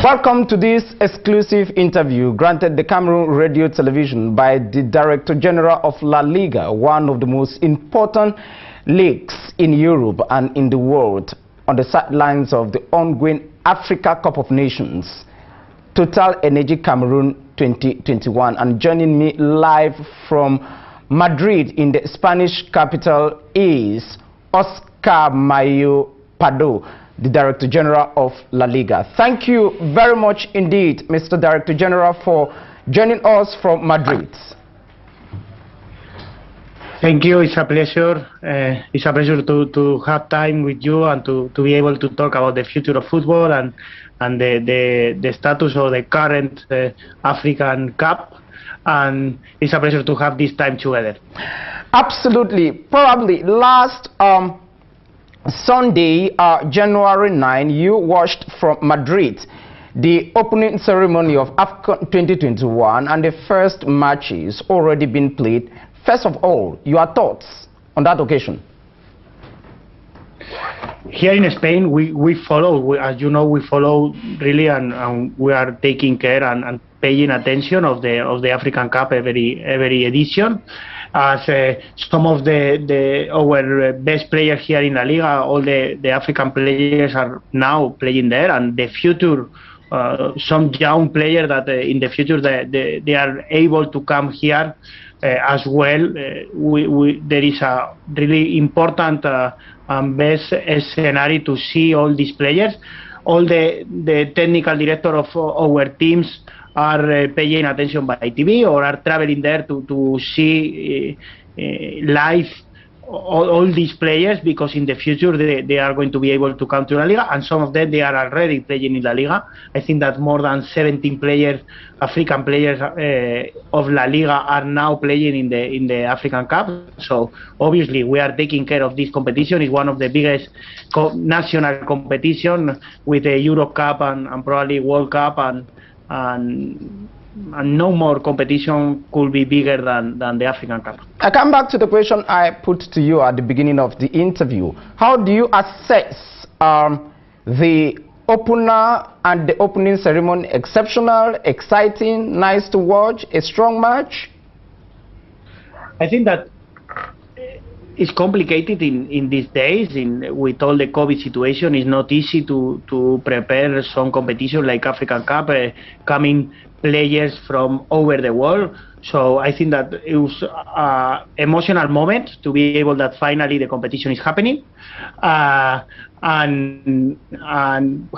Welcome to this exclusive interview granted the Cameroon Radio Television by the Director General of La Liga, one of the most important leagues in Europe and in the world, on the sidelines of the ongoing Africa Cup of Nations, Total Energy Cameroon 2021. And joining me live from Madrid in the Spanish capital is Oscar MAYO, the Director General of La Liga. Thank you very much indeed, Mr. Director General, for joining us from Madrid. Thank you. It's a pleasure. It's a pleasure to have time with you and to be able to talk about the future of football and the status of the current African Cup. And it's a pleasure to have this time together. Absolutely. Probably last Sunday, January 9, you watched from Madrid the opening ceremony of AFCON 2021, and the first matches already been played. First of all, your thoughts on that occasion? Here in Spain, we follow, as you know, we follow really, and we are taking care and paying attention of the African Cup every edition. As some of our best players here in La Liga, all the African players are now playing there, and the future, some young players that in the future they are able to come here as well. There is a really important and best scenario to see all these players. All the technical director of our teams are paying attention by TV or are traveling there to see live all these players, because in the future they are going to be able to come to La Liga, and some of them they are already playing in La Liga. I think that more than 17 players, African players of La Liga, are now playing in the African Cup. So obviously we are taking care of this competition. It's one of the biggest national competition, with the Euro Cup and probably World Cup, and no more competition could be bigger than the African Cup. I come back to the question I put to you at the beginning of the interview. How do you assess the opener and the opening ceremony? Exceptional, exciting, nice to watch, a strong match? I think that it's complicated in these days. With all the COVID situation, it's not easy to prepare some competition like African Cup, coming players from over the world. So I think that it was an emotional moment to be able that finally the competition is happening, and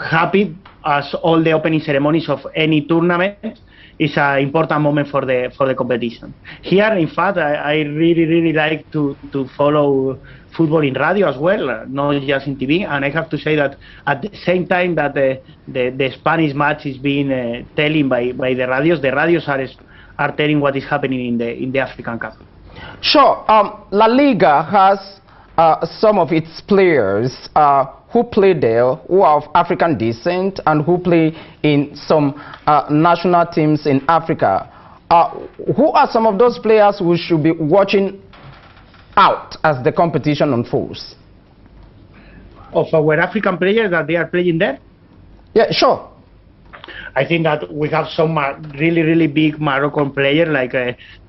happy as all the opening ceremonies of any tournament. It's an important moment for the competition. Here, in fact, I really like to follow football in radio as well, not just in TV. And I have to say that at the same time that the Spanish match is being telling by the radios are telling what is happening in the African Cup. Sure. La Liga has some of its players who play there who are of African descent and who play in some national teams in Africa. Who are some of those players who should be watching out as the competition unfolds? Of our African players that they are playing there? Yeah, sure. I think that we have some really big Moroccan players, like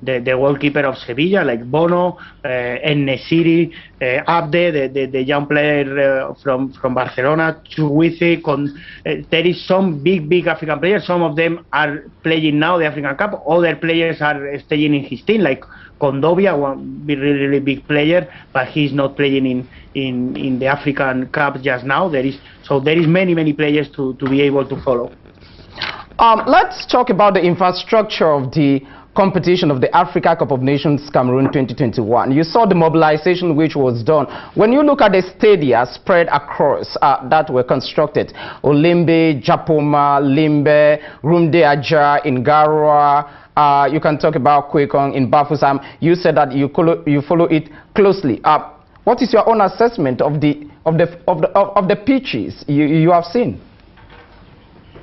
the goalkeeper of Sevilla, like Bono, En-Nesyri, Abde, the young player from Barcelona, Chukwueze. There is some big African players. Some of them are playing now the African Cup. Other players are staying in his team, like Kondobia, one really big player, but he's not playing in the African Cup just now. There is many players to be able to follow. Let's talk about the infrastructure of the competition of the Africa Cup of Nations Cameroon 2021. You saw the mobilization which was done. When you look at the stadia spread across that were constructed, Olembe, Japoma, Limbe, Rumde Aja in Garoua, you can talk about Kwekong in Bafoussam. You said that you follow it closely. What is your own assessment of the pitches you have seen?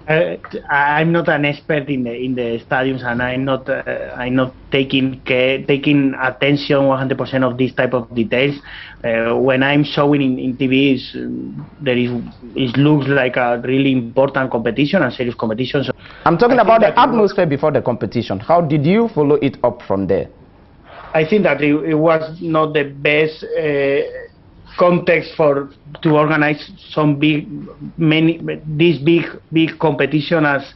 I'm not an expert in the stadiums, and I'm not taking attention 100% of this type of details. When I'm showing in TV, it looks like a really important competition and serious competition. So I'm talking about the atmosphere before the competition. How did you follow it up from there? I think that it was not the best context to organize this big competition as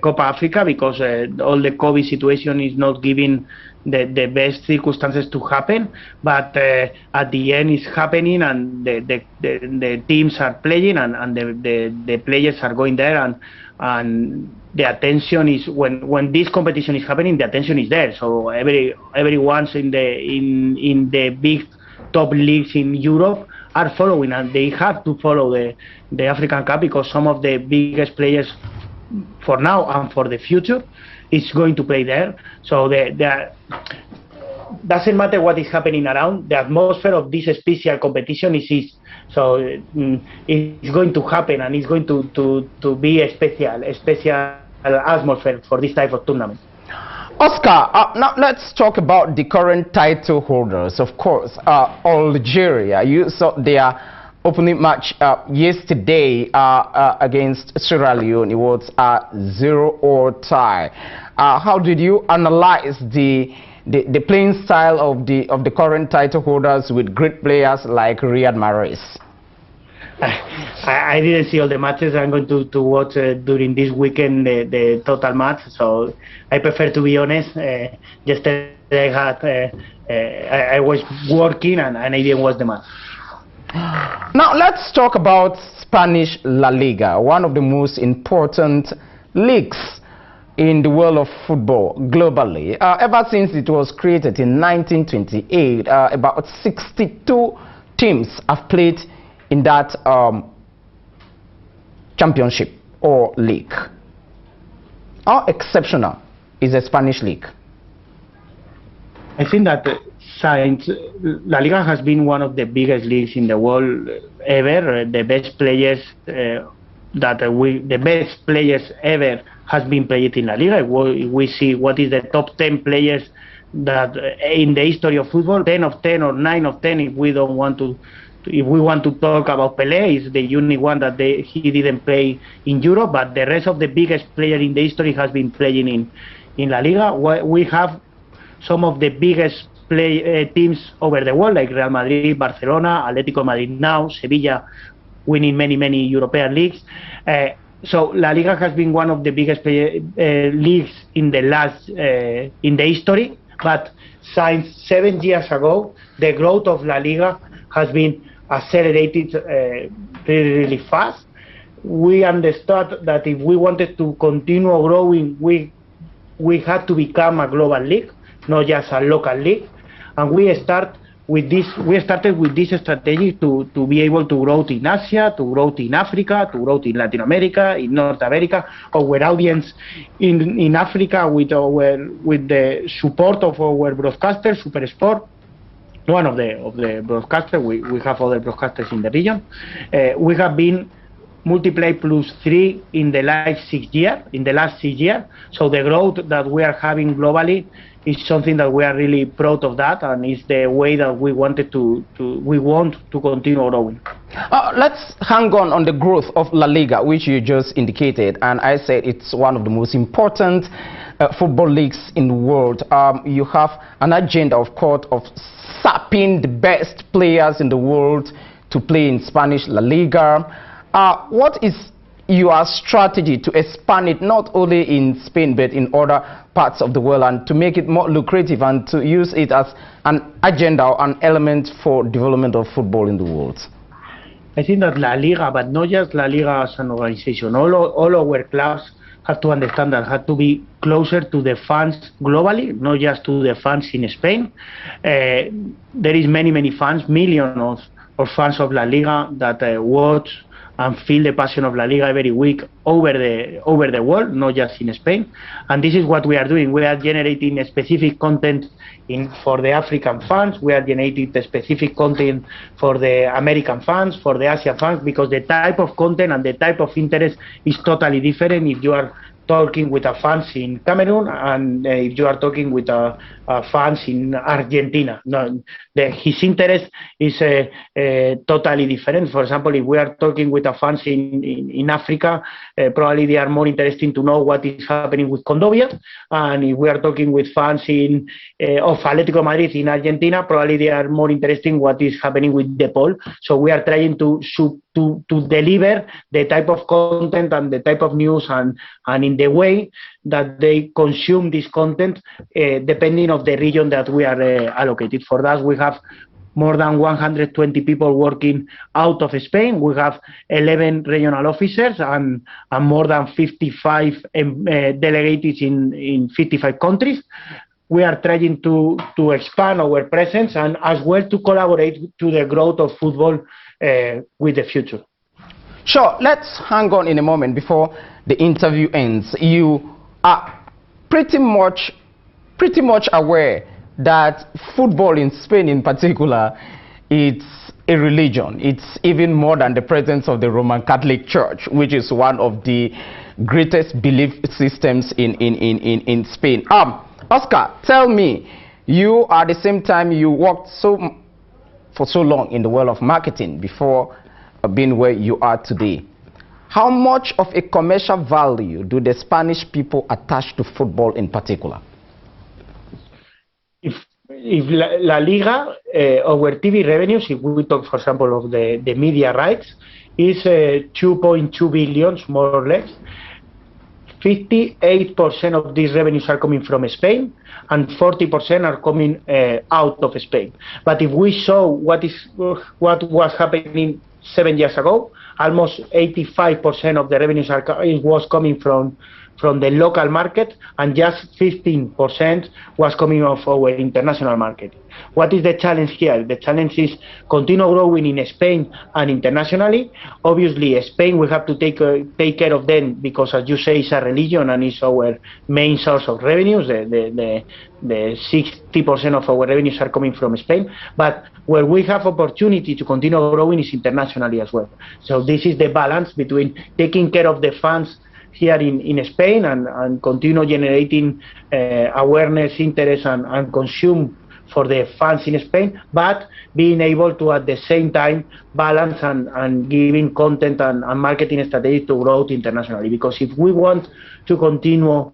Copa Africa, because all the COVID situation is not giving the best circumstances to happen. But at the end, it's happening, and the teams are playing, and the players are going there, and the attention is when this competition is happening, the attention is there. So everyone's in the big top leagues in Europe are following, and they have to follow the African Cup, because some of the biggest players for now and for the future is going to play there. So doesn't matter what is happening around, the atmosphere of this special competition is so it's going to happen, and it's going to be a special atmosphere for this type of tournament. Oscar, now let's talk about the current title holders. Of course, Algeria. You saw their opening match yesterday against Sierra Leone. It was a 0-0 tie. How did you analyze the playing style of the current title holders with great players like Riyad Mahrez? I didn't see all the matches. I'm going to watch during this weekend the total match, so I prefer to be honest. Yesterday I was working, and I didn't watch the match. Now let's talk about Spanish La Liga, one of the most important leagues in the world of football globally. Ever since it was created in 1928, about 62 teams have played in that championship or league. How exceptional is the Spanish league? I think that since La Liga has been one of the biggest leagues in the world ever, the best players ever has been played in La Liga. We see what is the top 10 players that in the history of football, 10 of 10 or 9 of 10, if we want to talk about Pelé, is the only one that he didn't play in Europe, but the rest of the biggest player in the history has been playing in La Liga. We have some of the biggest teams over the world, like Real Madrid, Barcelona, Atletico Madrid now, Sevilla, winning many European leagues. So La Liga has been one of the biggest leagues in the history, but since 7 years ago, the growth of La Liga has been accelerated really fast. We understood that if we wanted to continue growing, we had to become a global league, not just a local league. And we started with this strategy to be able to grow in Asia, to grow in Africa, to grow in Latin America, in North America. Our audience in Africa, with the support of our broadcaster, Super Sport, one of the broadcasters. We have other broadcasters in the region. We have been multiply +3 in the last 6 years. So the growth that we are having globally is something that we are really proud of that, and it's the way that we want to continue growing. Let's hang on the growth of La Liga, which you just indicated, and I said it's one of the most important football leagues in the world. You have an agenda, of course, of sapping the best players in the world to play in Spanish La Liga. What is your strategy to expand it not only in Spain but in other parts of the world, and to make it more lucrative and to use it as an agenda or an element for development of football in the world? I think that La Liga, but not just La Liga as an organization, all our clubs have to understand that have to be closer to the fans globally, not just to the fans in Spain. There is many fans, millions of fans of La Liga that watch and feel the passion of La Liga every week over the world, not just in Spain. And this is what we are doing. We are generating a specific content for the African fans. We are generating the specific content for the American fans, for the Asian fans, because the type of content and the type of interest is totally different if you are talking with fans in Cameroon and if you are talking with fans in Argentina. No, his interest is totally different. For example, if we are talking with fans in Africa, probably they are more interested to know what is happening with Condovia, and if we are talking with fans of Atletico Madrid in Argentina, probably they are more interested in what is happening with De Paul. So we are trying to deliver the type of content and the type of news and in the way that they consume this content, depending on the region that we are allocated. For that, we have more than 120 people working out of Spain. We have 11 regional officers and more than 55 delegates in 55 countries. We are trying to expand our presence and as well to collaborate to the growth of football with the future. Sure, let's hang on in a moment before the interview ends. You are pretty much aware that football in Spain in particular, it's a religion. It's even more than the presence of the Roman Catholic Church, which is one of the greatest belief systems in Spain. Oscar, tell me, you at the same time you worked for so long in the world of marketing before being where you are today. How much of a commercial value do the Spanish people attach to football in particular? If La Liga, our TV revenues, if we talk, for example, of the media rights, is 2.2 billion, more or less. 58% of these revenues are coming from Spain, and 40% are coming out of Spain. But if we saw what was happening 7 years ago, almost 85% of the revenues was coming from the local market, and just 15% was coming off our international market. What is the challenge here? The challenge is continue growing in Spain and internationally. Obviously, Spain, we have to take care of them because, as you say, it's a religion and it's our main source of revenues. The 60% of our revenues are coming from Spain. But where we have opportunity to continue growing is internationally as well. So this is the balance between taking care of the fans here in Spain and continue generating awareness, interest, and consume for the fans in Spain, but being able to at the same time balance and giving content and marketing strategy to grow internationally. Because if we want to continue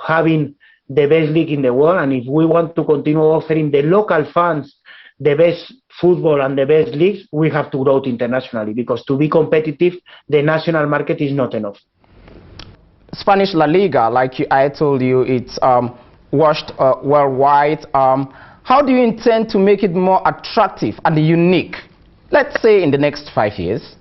having the best league in the world, and if we want to continue offering the local fans the best football and the best leagues, we have to grow internationally, because to be competitive, the national market is not enough. Spanish La Liga, like I told you, it's watched worldwide. How do you intend to make it more attractive and unique, let's say in the next 5 years?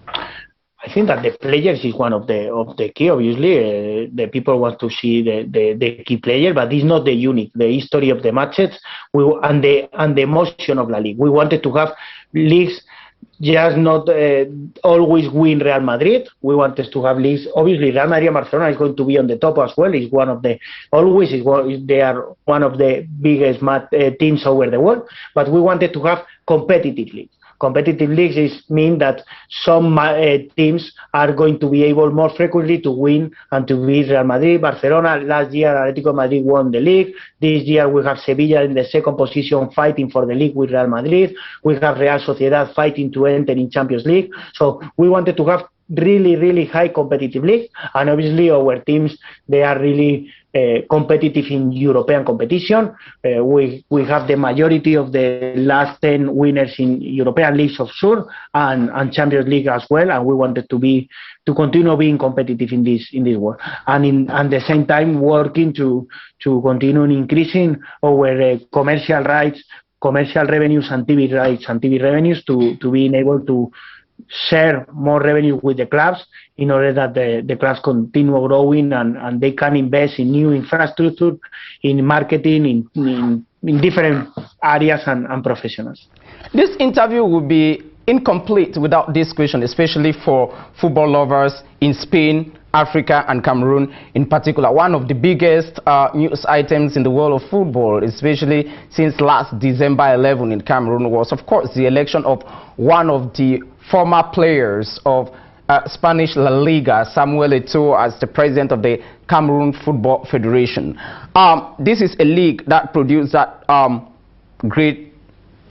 I think that the players is one of the key. Obviously, the people want to see the key player, but it's not the unique. The history of the matches and the emotion of La Liga. We wanted to have leagues just not always win Real Madrid. We wanted to have leagues. Obviously, Real Madrid and Barcelona is going to be on the top as well. It's one of the they are one of the biggest teams over the world. But we wanted to have competitive leagues. Competitive leagues mean that some teams are going to be able more frequently to win and to beat Real Madrid. Barcelona last year, Atletico Madrid won the league. This year we have Sevilla in the second position fighting for the league with Real Madrid. We have Real Sociedad fighting to enter in Champions League. So we wanted to have really high competitive league, and obviously our teams, they are really competitive in European competition. We have the majority of the last 10 winners in European leagues of sure, and Champions League as well, and we wanted to continue being competitive in this world, and at the same time working to continue increasing our commercial rights, commercial revenues, and TV rights and TV revenues to being able to share more revenue with the clubs in order that the clubs continue growing and they can invest in new infrastructure, in marketing, in different areas and professionals. This interview would be incomplete without this question, especially for football lovers in Spain Africa and Cameroon in particular. One of the biggest news items in the world of football, especially since last December 11 in Cameroon, was of course the election of one of the former players of Spanish La Liga, Samuel ETO'O, as the president of the Colombian Football Federation. This is a league that produced that great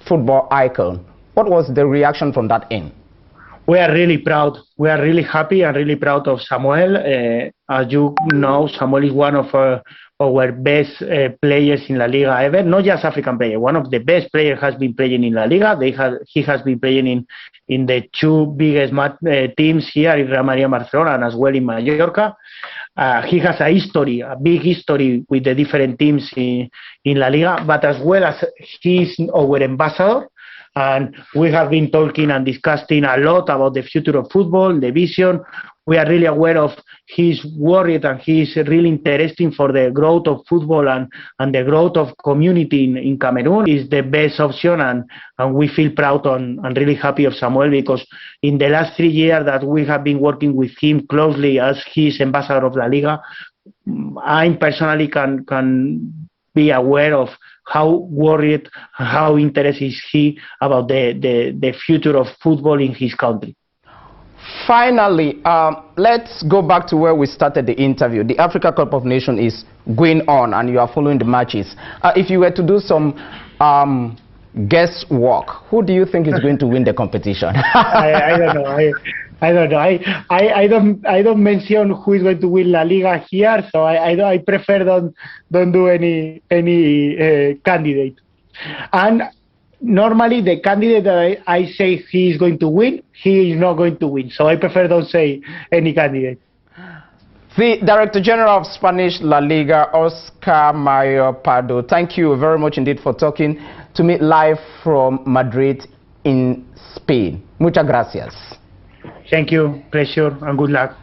football icon. What was the reaction from that end? We are really proud. We are really happy and really proud of Samuel. As you know, Samuel is one of our best players in La Liga ever. Not just African player. One of the best players has been playing in La Liga. He has been playing in the two biggest teams here in Real Madrid and Barcelona, and as well in Mallorca. He has a big history with the different teams in La Liga, but as well as he's our ambassador. And we have been talking and discussing a lot about the future of football, the vision. We are really aware of his worried and he's really interested for the growth of football and the growth of community in Cameroon is the best option, and we feel proud and really happy of Samuel, because in the last 3 years that we have been working with him closely as his ambassador of La Liga, I personally can be aware of how worried, how interested is he about the future of football in his country. Finally, let's go back to where we started the interview. The Africa Cup of Nations is going on and you are following the matches. If you were to do some guesswork, who do you think is going to win the competition? I don't know. I don't know. I don't mention who is going to win La Liga here, so I prefer don't do any candidate. And normally the candidate that I say he is going to win, he is not going to win. So I prefer don't say any candidate. The Director General of Spanish La Liga, Oscar Mayo Pardo, thank you very much indeed for talking to me live from Madrid in Spain. Muchas gracias. Thank you, pleasure, and good luck.